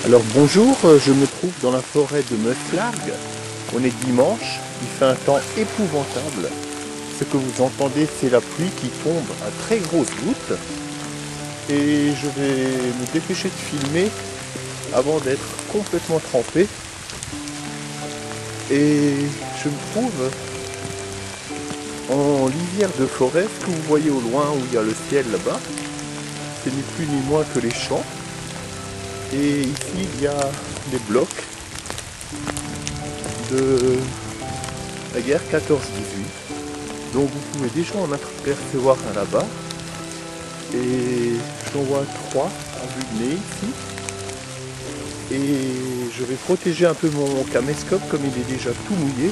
Alors bonjour, je me trouve dans la forêt de Meuslargues. On est dimanche, il fait un temps épouvantable. Ce que vous entendez, c'est la pluie qui tombe à très grosses gouttes. Et je vais me dépêcher de filmer avant d'être complètement trempé. Et je me trouve en lisière de forêt. Ce que vous voyez au loin où il y a le ciel là-bas, c'est ni plus ni moins que les champs. Et ici il y a des blocs de la guerre 14-18. Donc vous pouvez déjà en apercevoir un là-bas. Et j'en vois 3 à vue de nez ici. Et je vais protéger un peu mon caméscope comme il est déjà tout mouillé.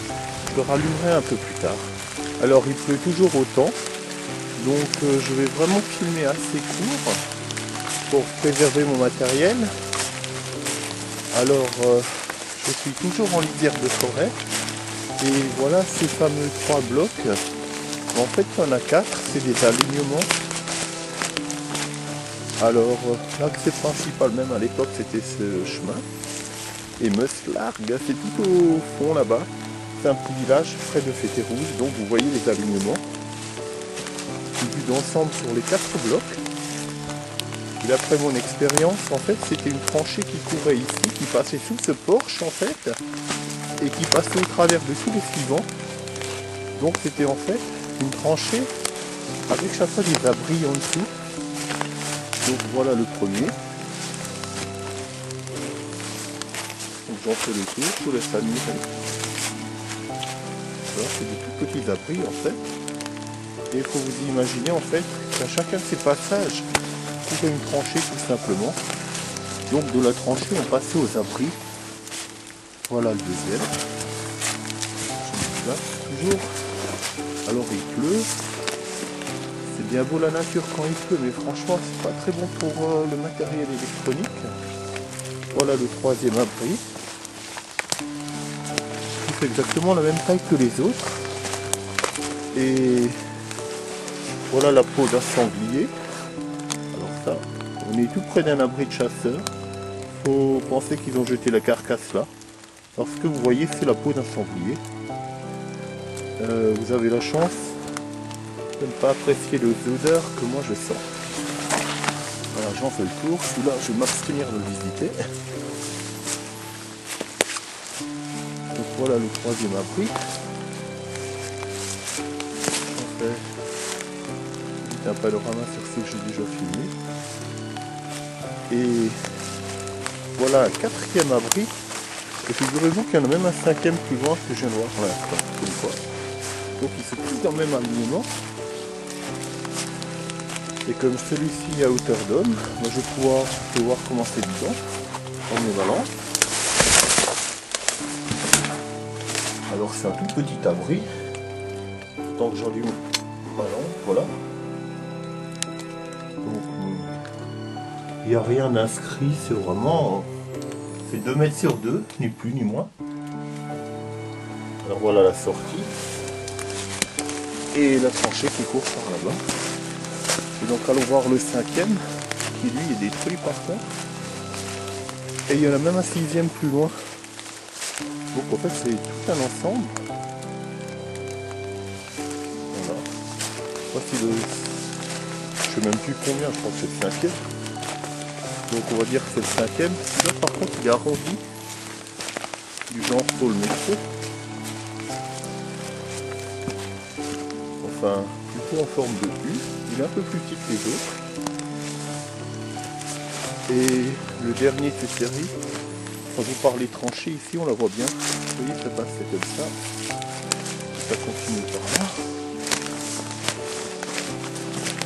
Je le rallumerai un peu plus tard. Alors il pleut toujours autant. Donc je vais vraiment filmer assez court pour préserver mon matériel. Alors je suis toujours en lisière de forêt. Et voilà ces fameux 3 blocs. En fait il y en a 4, c'est des alignements. Alors l'accès principal même à l'époque c'était ce chemin. Et Meuslargues, c'est tout au fond là-bas. C'est un petit village près de Fétérouge, donc vous voyez les alignements. Vu d'ensemble sur les 4 blocs. Et d'après mon expérience, en fait, c'était une tranchée qui courait ici, qui passait sous ce porche en fait, et qui passait au travers de tous les suivants. Donc c'était en fait une tranchée avec chaque fois des abris en dessous. Donc voilà le premier. Donc j'en fais le tour, je vous laisse admirer. Voilà, c'est des tout petits abris en fait. Et il faut vous imaginer en fait qu'à chacun de ces passages, il y a une tranchée tout simplement. Donc de la tranchée on passait aux abris. Voilà le deuxième. Là, toujours. Alors il pleut. C'est bien beau la nature quand il pleut, mais franchement c'est pas très bon pour le matériel électronique. Voilà le troisième abri. Il fait exactement la même taille que les autres. Et voilà la peau d'un sanglier. Alors ça, on est tout près d'un abri de chasseurs. Faut penser qu'ils ont jeté la carcasse là. Alors ce que vous voyez, c'est la peau d'un sanglier. Vous avez la chance de ne pas apprécier les odeurs que moi je sens. Voilà, j'en fais le tour. Celui-là, je vais m'abstenir de le visiter. Donc voilà le troisième abri. J'en fais un panorama sur ce que j'ai déjà filmé. Et voilà un quatrième abri. Et figurez-vous qu'il y en a même un cinquième plus loin que je viens de voir pour l'instant. Donc ils sont tous dans le même alignement. Et comme celui-ci est à hauteur d'homme, moi je vais pouvoir voir comment c'est dedans en évaluant. Alors c'est un tout petit abri. Tant que j'allume ma lampe, voilà. Donc il n'y a rien d'inscrit, c'est vraiment... C'est 2 mètres sur 2, ni plus ni moins. Alors voilà la sortie. Et la tranchée qui court par là-bas. Et donc allons voir le cinquième, qui lui est détruit par contre. Et il y en a même un sixième plus loin. Donc en fait c'est tout un ensemble. Voilà. Voici le... Je sais même plus combien, je crois que c'est le cinquième. Donc on va dire que c'est le cinquième. Là par contre il est arrondi. Du genre pour le métro. Enfin, plutôt en forme de U. Il est un peu plus petit que les autres. Et le dernier de cette série, quand vous parlez tranchée, ici on la voit bien. Vous voyez, ça passe comme ça. Ça continue par là.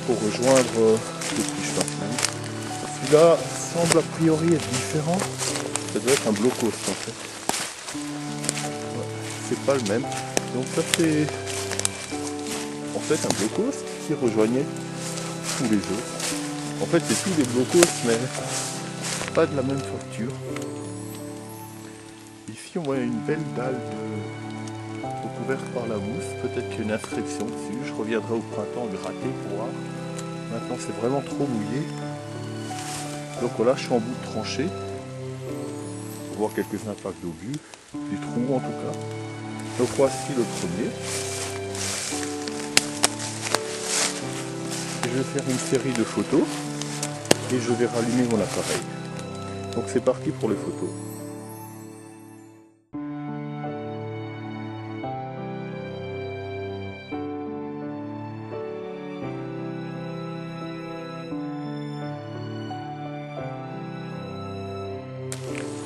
Pour rejoindre le petit chemin. Celui-là semble a priori être différent. Ça doit être un blocos en fait. Ouais, c'est pas le même. Donc ça c'est en fait un blocos qui rejoignait tous les autres. En fait c'est tous des blocos mais pas de la même facture. Ici on voit une belle dalle recouverte par la mousse. Peut-être qu'il y a une inscription dessus. Je reviendrai au printemps gratter pour voir. Maintenant c'est vraiment trop mouillé. Donc voilà, je suis en bout de tranchée. voir quelques impacts d'obus, des trous en tout cas. Donc voici le premier. Je vais faire une série de photos et je vais rallumer mon appareil. Donc c'est parti pour les photos.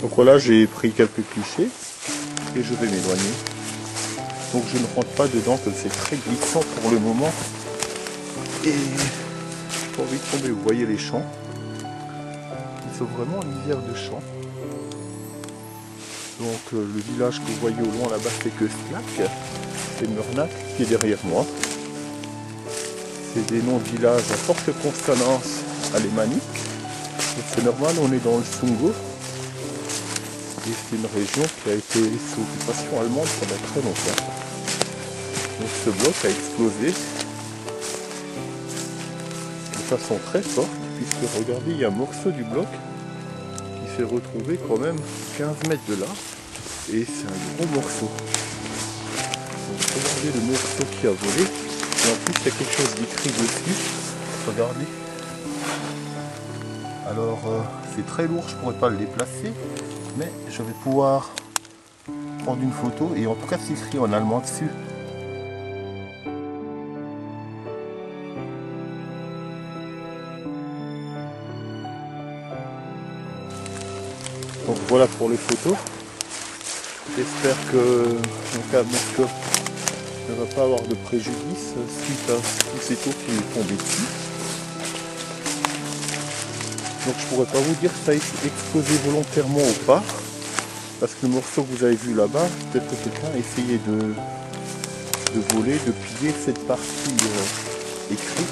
Donc voilà, j'ai pris quelques clichés et je vais m'éloigner. Donc je ne rentre pas dedans, que c'est très glissant pour le moment. Et j'ai pas envie de tomber. Vous voyez les champs. Ils sont vraiment en lisière de champs. Donc le village que vous voyez au loin là-bas, c'est que Slack. C'est Murnac qui est derrière moi. C'est des noms de villages à forte consonance alémanique. C'est normal, on est dans le Sungo. Et c'est une région qui a été sous occupation allemande pendant très longtemps. Donc ce bloc a explosé de façon très forte, puisque regardez, il y a un morceau du bloc qui s'est retrouvé quand même 15 mètres de là, et c'est un gros morceau. Donc regardez le morceau qui a volé, et en plus il y a quelque chose d'écrit dessus, regardez. Alors c'est très lourd, je ne pourrais pas le déplacer, mais je vais pouvoir prendre une photo, et en tout cas c'est écrit en allemand dessus. Donc voilà pour les photos. J'espère que mon caméscope ne va pas avoir de préjudice suite à tous ces eaux qui est tombé dessus. Donc je pourrais pas vous dire si ça a été explosé volontairement ou pas. Parce que le morceau que vous avez vu là-bas, peut-être que quelqu'un a essayé de voler, de piller cette partie écrite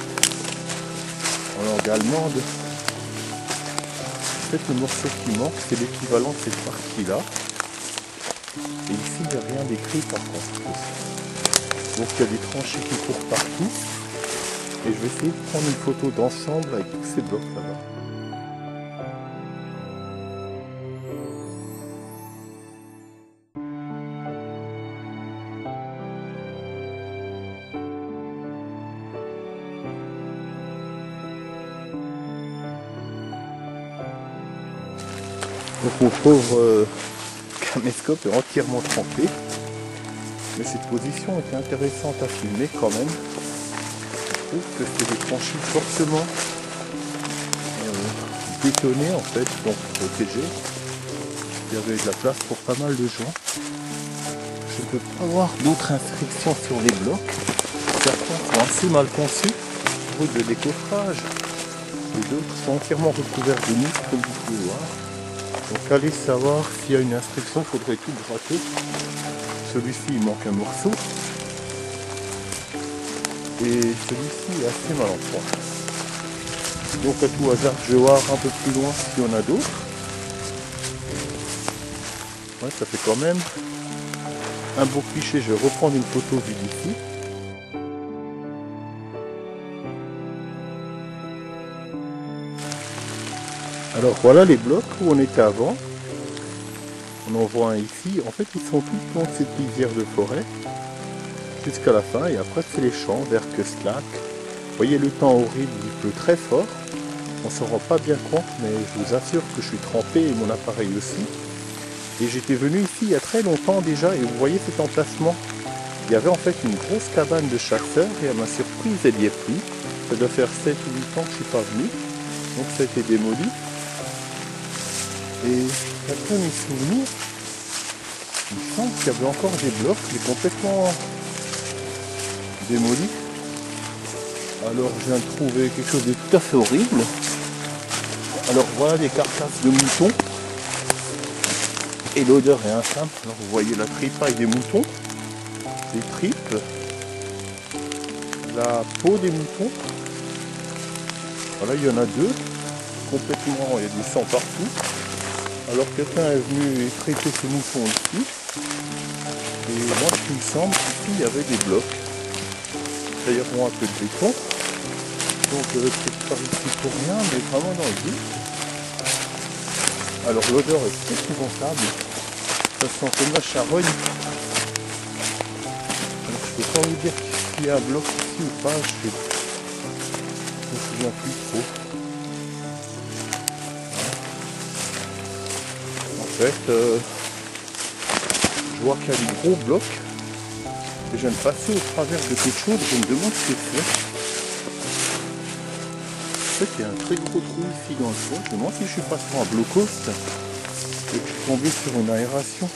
en langue allemande. Peut-être le morceau qui manque, c'est l'équivalent de cette partie-là. Et ici, il n'y a rien d'écrit par contre. Donc il y a des tranchées qui courent partout. Et je vais essayer de prendre une photo d'ensemble avec tous ces blocs là-bas. Donc mon pauvre caméscope est entièrement trempé, mais cette position était intéressante à filmer quand même. Je trouve que c'est des tranchées fortement bétonnées en fait, donc protégées. Il y avait de la place pour pas mal de gens. Je ne peux pas voir d'autres inscriptions sur les blocs. Certains sont assez mal conçus, route de décoffrage, et d'autres sont entièrement recouverts de mousse comme vous pouvez voir. Donc allez savoir s'il y a une inscription, il faudrait tout gratter. Celui-ci il manque un morceau. Et celui-ci est assez malencontreusement. Donc à tout hasard, je vais voir un peu plus loin s'il y en a d'autres. Ouais, ça fait quand même un beau cliché. Je vais reprendre une photo vue d'ici. Alors voilà les blocs où on était avant. On en voit un ici. En fait, ils sont tout le long de cette lisière de forêt jusqu'à la fin. Et après, c'est les champs vers Köstlack. Vous voyez le temps horrible, il pleut très fort. On ne s'en rend pas bien compte, mais je vous assure que je suis trempé et mon appareil aussi. Et j'étais venu ici il y a très longtemps déjà. Et vous voyez cet emplacement. Il y avait en fait une grosse cabane de chasseurs. Et à ma surprise, elle n'y est plus. Ça doit faire 7 ou 8 ans que je ne suis pas venu. Donc ça a été démoli. Et d'après mes souvenirs, il me semble qu'il y avait encore des blocs, mais complètement démolis. Alors je viens de trouver quelque chose de tout à fait horrible. Alors voilà des carcasses de moutons. Et l'odeur est infâme. Alors vous voyez la tripaille des moutons, les tripes, la peau des moutons. Voilà, il y en a deux, complètement, il y a du sang partout. Alors quelqu'un est venu traiter ce mouton ici. Et moi, ce qui me semble, ici, il y avait des blocs. D'ailleurs, un peu de béton. Donc, peut-être par ici pour rien, mais vraiment dans le vide. Alors l'odeur est épouvantable, ça sent comme la charogne. Alors je peux pas vous dire s'il y a un bloc ici ou pas, je me souviens plus trop. En fait, je vois qu'il y a des gros blocs et je viens de passer au travers de quelque chose, je me demande ce que c'est. En fait, il y a un très gros trou ici dans le fond. Je me demande si je suis pas sur un blocos et que je suis tombé sur une aération.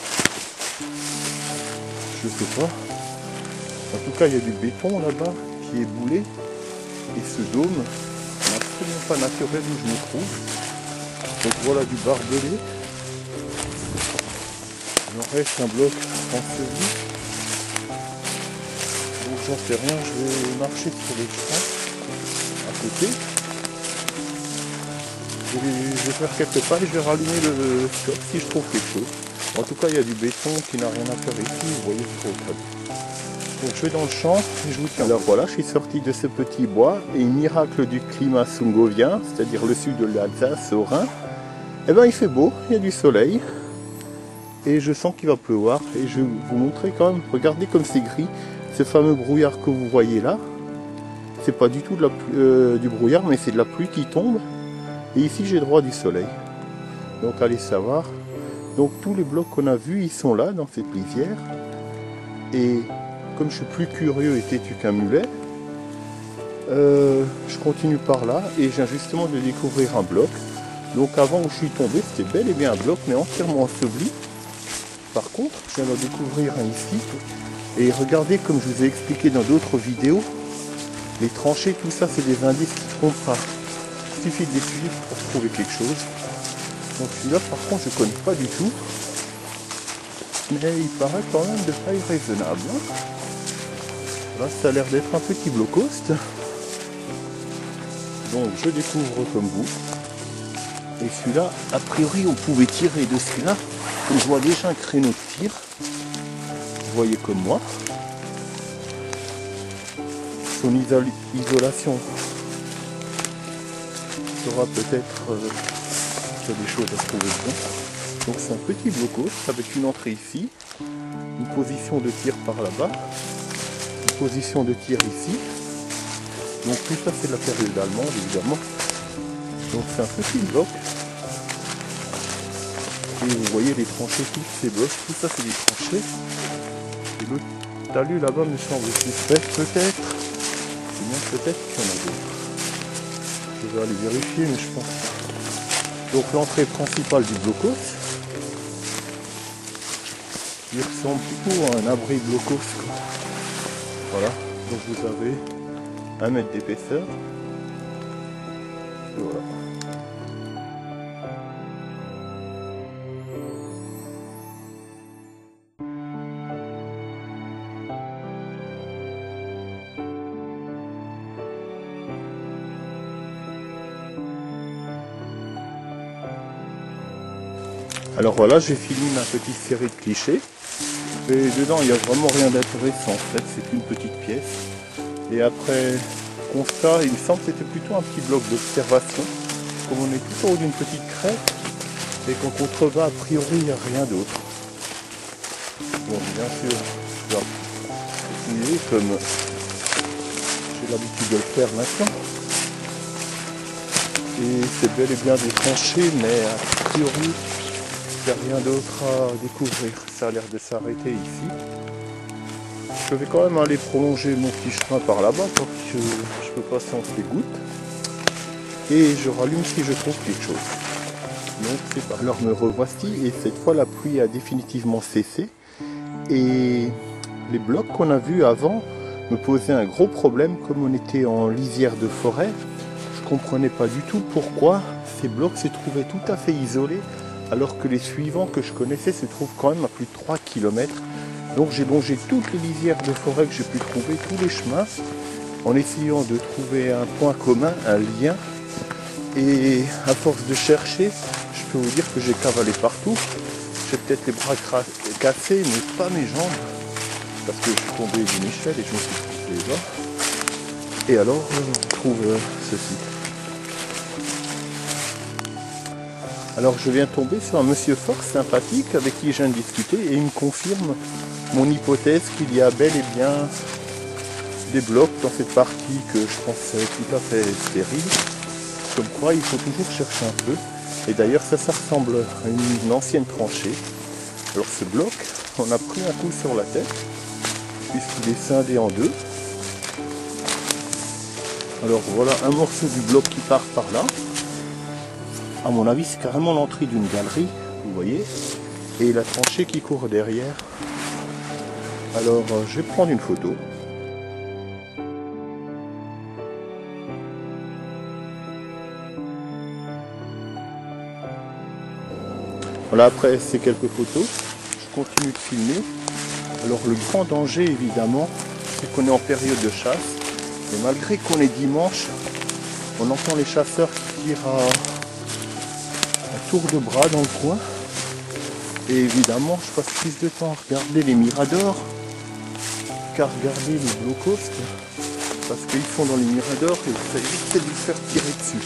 Je sais pas. En tout cas, il y a du béton là-bas qui est boulé. Et ce dôme n'est absolument pas naturel où je me trouve. Donc voilà du barbelé. Il en reste un bloc enseveli. Donc j'en sais rien, je vais marcher sur les champs à côté. Je vais faire quelques pas et je vais rallumer le scope si je trouve quelque chose. En tout cas, il y a du béton qui n'a rien à faire ici, vous voyez, c'est trop calme. Donc je vais dans le champ et je vous tiens. Alors voilà, je suis sorti de ce petit bois et miracle du climat sungovien, c'est-à-dire le sud de l'Alsace au Rhin, eh ben il fait beau, il y a du soleil et je sens qu'il va pleuvoir et je vais vous montrer quand même, regardez comme c'est gris, ce fameux brouillard que vous voyez là, c'est pas du tout du brouillard mais c'est de la pluie qui tombe. Et ici j'ai droit du soleil. Donc allez savoir. Donc tous les blocs qu'on a vus, ils sont là dans cette lisière. Et comme je suis plus curieux et têtu qu'un mulet, je continue par là et j'ai justement de découvrir un bloc. Donc avant où je suis tombé, c'était bel et bien un bloc, mais entièrement enseveli. Par contre, je viens de découvrir un ici. Et regardez, comme je vous ai expliqué dans d'autres vidéos, les tranchées, tout ça, c'est des indices qui ne trompent pas. Il suffit de les suivre pour trouver quelque chose. Donc celui-là par contre je ne connais pas du tout. Mais il paraît quand même de taille raisonnable. Là ça a l'air d'être un petit blocost. Donc je découvre comme vous. Et celui-là, a priori on pouvait tirer de celui-là. Comme je vois déjà un créneau de tir. Vous voyez comme moi. Son isolation sera peut-être qu'il y a des choses à trouver dedans. Donc c'est un petit blocos avec une entrée ici, une position de tir par là-bas, une position de tir ici. Donc tout ça c'est de la période allemande évidemment. Donc c'est un petit bloc. Et vous voyez les tranchées, tous ces blocs, tout ça c'est des tranchées. Et le talus là-bas me semble suspect, peut-être. Sinon peut-être qu'il y en a d'autres. Je vais aller vérifier, mais je pense pas. Donc l'entrée principale du blocos, il ressemble plutôt à un abri blocos. Voilà, donc vous avez 1 mètre d'épaisseur. Et voilà. Alors voilà, j'ai fini ma petite série de clichés. Et dedans, il n'y a vraiment rien d'intéressant en fait, c'est une petite pièce. Et après constat, il me semble que c'était plutôt un petit bloc d'observation. Comme on est tout en haut d'une petite crête, et qu'en contrebas, a priori, il n'y a rien d'autre. Bon, bien sûr, je vais continuer comme j'ai l'habitude de le faire maintenant. Et c'est bel et bien des tranchées, mais a priori, il n'y a rien d'autre à découvrir. Ça a l'air de s'arrêter ici. Je vais quand même aller prolonger mon petit chemin par là-bas parce que je peux passer entre les gouttes. Et je rallume si je trouve quelque chose. Donc c'est pas. Alors me revoici et cette fois la pluie a définitivement cessé. Et les blocs qu'on a vus avant me posaient un gros problème. Comme on était en lisière de forêt, je comprenais pas du tout pourquoi ces blocs se trouvaient tout à fait isolés alors que les suivants que je connaissais se trouvent quand même à plus de 3 km. Donc j'ai longé toutes les lisières de forêt que j'ai pu trouver, tous les chemins, en essayant de trouver un point commun, un lien. Et à force de chercher, je peux vous dire que j'ai cavalé partout. J'ai peut-être les bras cassés, mais pas mes jambes, parce que je suis tombé d'une échelle et je me suis trouvé là. Et alors, on trouve ceci. Alors je viens tomber sur un monsieur fort sympathique avec qui je viens de discuter et il me confirme mon hypothèse qu'il y a bel et bien des blocs dans cette partie que je pensais tout à fait stérile. Comme quoi il faut toujours chercher un peu. Et d'ailleurs ça ressemble à une ancienne tranchée. Alors ce bloc, on a pris un coup sur la tête puisqu'il est scindé en deux. Alors voilà un morceau du bloc qui part par là. À mon avis c'est carrément l'entrée d'une galerie, vous voyez. Et la tranchée qui court derrière. Alors je vais prendre une photo. Voilà, après ces quelques photos, je continue de filmer. Alors le grand danger évidemment, c'est qu'on est en période de chasse. Et malgré qu'on est dimanche, on entend les chasseurs qui tirent à tour de bras dans le coin. Et évidemment, je passe plus de temps à regarder les miradors qu'à regarder les blocos. Parce qu'ils sont dans les miradors et ça évite de lui faire tirer dessus.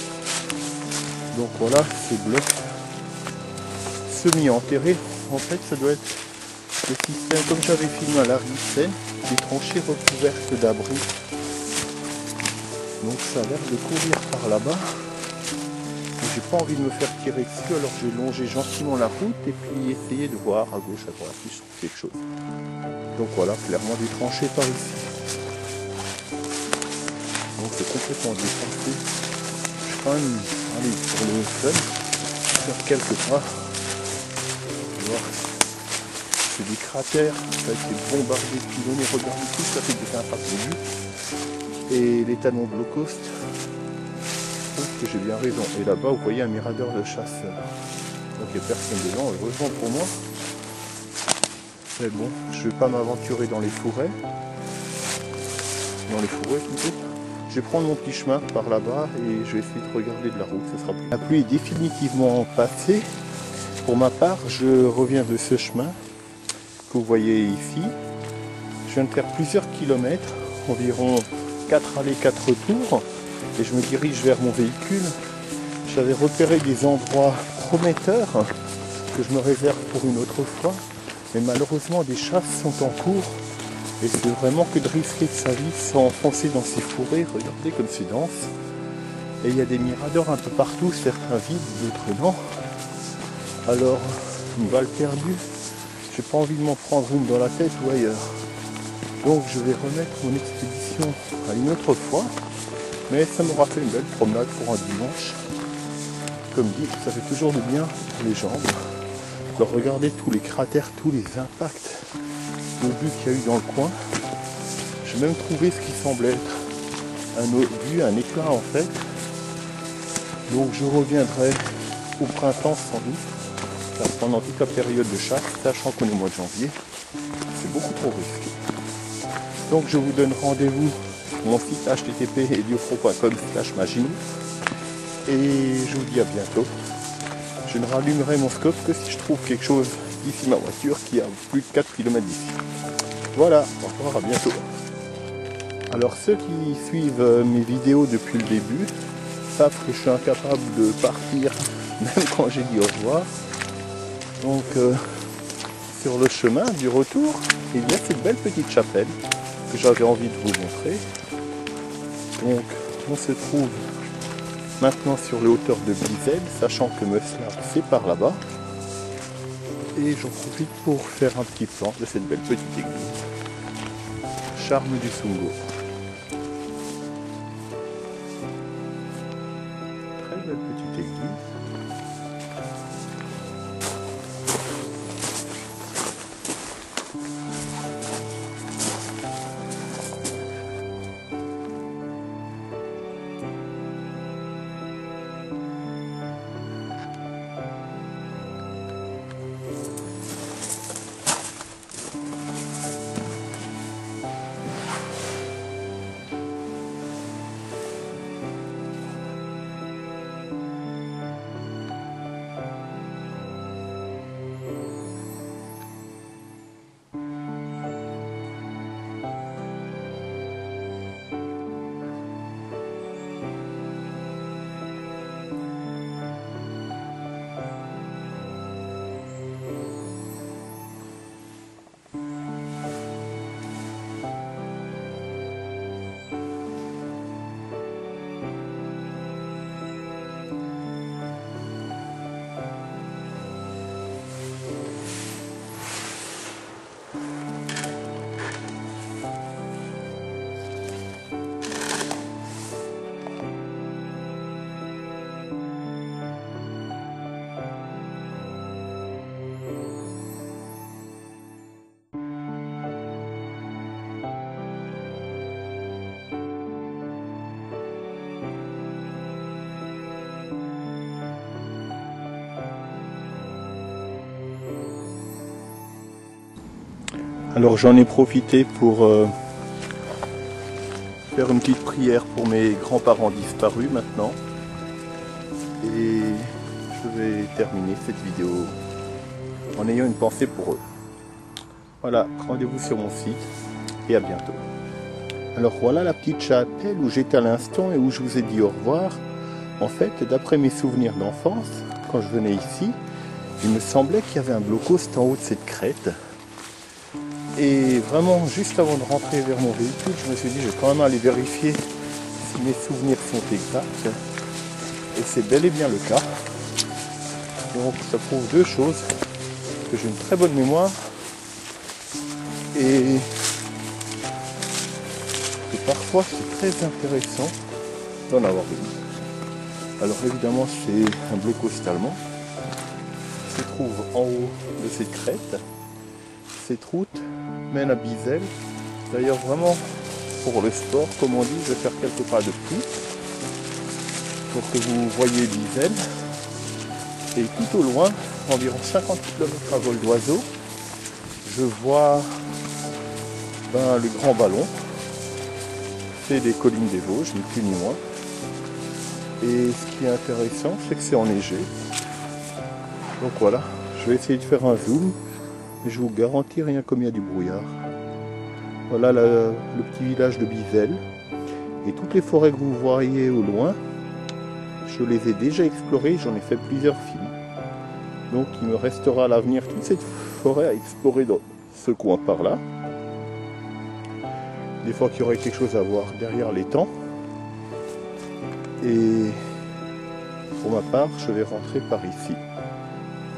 Donc voilà, ces blocs semi-enterrés, en fait ça doit être le système comme j'avais filmé à la Rive-Seine, des tranchées recouvertes d'abris. Donc ça a l'air de courir par là-bas. J'ai pas envie de me faire tirer dessus, alors j'ai longé gentiment la route et puis essayer de voir à gauche, à droite si je trouve quelque chose. Donc voilà, clairement des tranchées par ici. Donc c'est complètement défoncé. Je vais quand même aller pour le fun, faire quelques pas. C'est des cratères, ça a été bombardé, pilonné, regardez tout, ça fait des impacts de vue. Et les talons de low cost, je trouve que j'ai bien raison. Et là-bas, vous voyez un mirador de chasseurs. Donc il n'y a personne dedans, heureusement pour moi. Mais bon, je ne vais pas m'aventurer dans les forêts. Dans les forêts plutôt. Je vais prendre mon petit chemin par là-bas et je vais essayer de regarder de la route, ça sera plus. La pluie est définitivement passée. Pour ma part, je reviens de ce chemin que vous voyez ici. Je viens de faire plusieurs kilomètres, environ 4 allées, 4 retours, et je me dirige vers mon véhicule. J'avais repéré des endroits prometteurs que je me réserve pour une autre fois, mais malheureusement des chasses sont en cours et c'est vraiment que de risquer de sa vie sans enfoncer dans ces forêts. Regardez comme c'est dense. Et il y a des miradors un peu partout, certains vides, d'autres non. Alors, une balle perdue, j'ai pas envie de m'en prendre une dans la tête ou ailleurs. Donc je vais remettre mon expédition à une autre fois. Mais ça m'aura fait une belle promenade pour un dimanche. Comme dit, ça fait toujours du bien pour les jambes. Alors regardez tous les cratères, tous les impacts de vue qu'il y a eu dans le coin. J'ai même trouvé ce qui semblait être un obus, un éclat en fait. Donc je reviendrai au printemps sans doute. Pendant toute la période de chasse, sachant qu'on est au mois de janvier, c'est beaucoup trop risqué. Donc je vous donne rendez-vous sur mon site http://eliofro.com/maginot et je vous dis à bientôt. Je ne rallumerai mon scope que si je trouve quelque chose ici ma voiture qui a plus de 4 km d'ici. Voilà, au revoir, à bientôt. Alors ceux qui suivent mes vidéos depuis le début savent que je suis incapable de partir même quand j'ai dit au revoir. Donc sur le chemin du retour, il y a cette belle petite chapelle que j'avais envie de vous montrer. Donc on se trouve maintenant sur les hauteurs de Bizel, sachant que Meuslar c'est par là-bas. Et j'en profite pour faire un petit plan de cette belle petite église. Charme du Sungo. Très belle petite église. Alors j'en ai profité pour faire une petite prière pour mes grands-parents disparus maintenant. Et je vais terminer cette vidéo en ayant une pensée pour eux. Voilà, rendez-vous sur mon site et à bientôt. Alors voilà la petite chapelle où j'étais à l'instant et où je vous ai dit au revoir. En fait, d'après mes souvenirs d'enfance, quand je venais ici, il me semblait qu'il y avait un blocos en haut de cette crête. Et vraiment, juste avant de rentrer vers mon véhicule, je me suis dit, je vais quand même aller vérifier si mes souvenirs sont exacts. Et c'est bel et bien le cas. Donc ça prouve deux choses. Que j'ai une très bonne mémoire et que parfois c'est très intéressant d'en avoir une. Alors évidemment, c'est un blocos allemand qui se trouve en haut de cette crête. Cette route mène à Bizel. D'ailleurs vraiment pour le sport, comme on dit, je vais faire quelques pas de plus pour que vous voyez Bizel. Et tout au loin, environ 50 km à vol d'oiseau, je vois le Grand Ballon. C'est des collines des Vosges, ni plus ni moins. Et ce qui est intéressant, c'est que c'est enneigé. Donc voilà, je vais essayer de faire un zoom. Et je vous garantis, rien comme il y a du brouillard. Voilà le petit village de Bizel. Et toutes les forêts que vous voyez au loin, je les ai déjà explorées, j'en ai fait plusieurs films. Donc il me restera à l'avenir toute cette forêt à explorer dans ce coin par là. Des fois qu'il y aurait quelque chose à voir derrière l'étang. Et pour ma part, je vais rentrer par ici.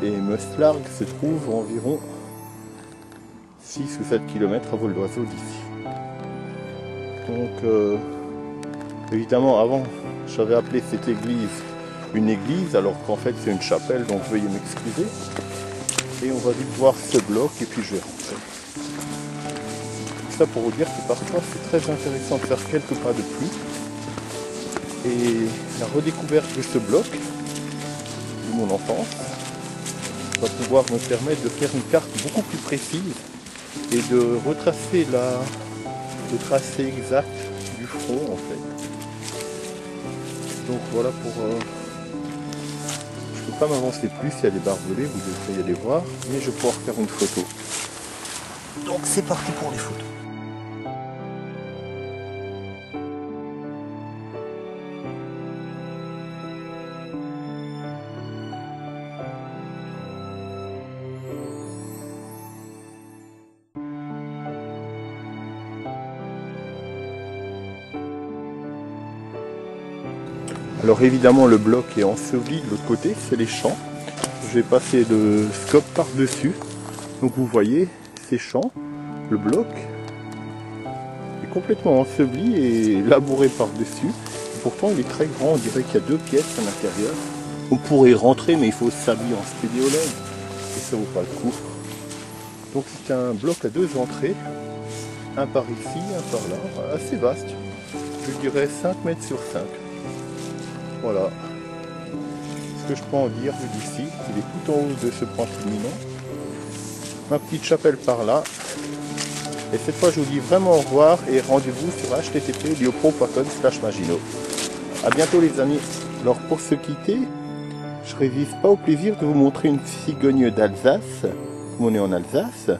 Et Meuslargues se trouve environ 6 ou 7 km à vol d'oiseau d'ici. Donc évidemment avant j'avais appelé cette église une église alors qu'en fait c'est une chapelle, donc veuillez m'excuser. Et on va vite voir ce bloc et puis je vais rentrer. Tout ça pour vous dire que parfois c'est très intéressant de faire quelques pas de plus. Et la redécouverte de ce bloc de mon enfance va pouvoir me permettre de faire une carte beaucoup plus précise et de retracer le tracé exact du front en fait. Donc voilà pour... je ne peux pas m'avancer plus, il y a des barbelés, vous devriez les voir, mais je vais pouvoir faire une photo. Donc c'est parti pour les photos. Alors évidemment le bloc est enseveli de l'autre côté, c'est les champs. Je vais passer le scope par-dessus. Donc vous voyez ces champs, le bloc est complètement enseveli et labouré par-dessus. Pourtant il est très grand, on dirait qu'il y a deux pièces à l'intérieur. On pourrait rentrer mais il faut s'habiller en spéléologue et ça vaut pas le coup. Donc c'est un bloc à deux entrées, un par ici, un par là, assez vaste. Je dirais 5 mètres sur 5. Voilà ce que je peux en dire d'ici. Il est tout en haut de ce point culminant. Ma petite chapelle par là. Et cette fois je vous dis vraiment au revoir et rendez-vous sur http://liopro.com/Maginot. A bientôt les amis. Alors pour se quitter, je ne résiste pas au plaisir de vous montrer une cigogne d'Alsace. On est en Alsace.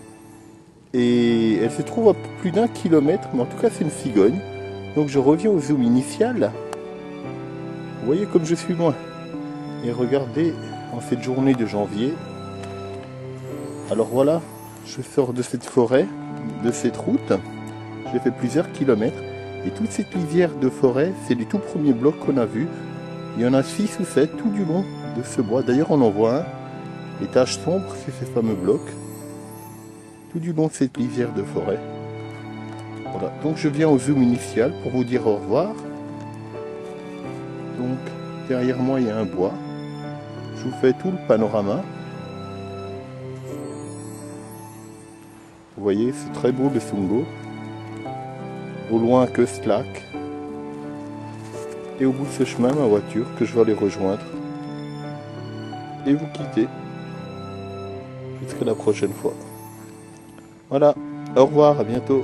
Et elle se trouve à plus d'1 kilomètre, mais en tout cas c'est une cigogne. Donc je reviens au zoom initial. Vous voyez comme je suis loin. Et regardez, en cette journée de janvier. Alors voilà, je sors de cette forêt, de cette route. J'ai fait plusieurs kilomètres. Et toute cette lisière de forêt, c'est du tout premier bloc qu'on a vu. Il y en a 6 ou 7 tout du long de ce bois. D'ailleurs on en voit un. Les taches sombres, c'est ces fameux blocs. tout du long de cette lisière de forêt. Voilà, donc je viens au zoom initial pour vous dire au revoir. Donc derrière moi il y a un bois. Je vous fais tout le panorama. Vous voyez, c'est très beau le Sungo. Au loin que ce lac. Et au bout de ce chemin, ma voiture que je vais aller rejoindre. Et vous quitter. Jusqu'à la prochaine fois. Voilà, au revoir, à bientôt.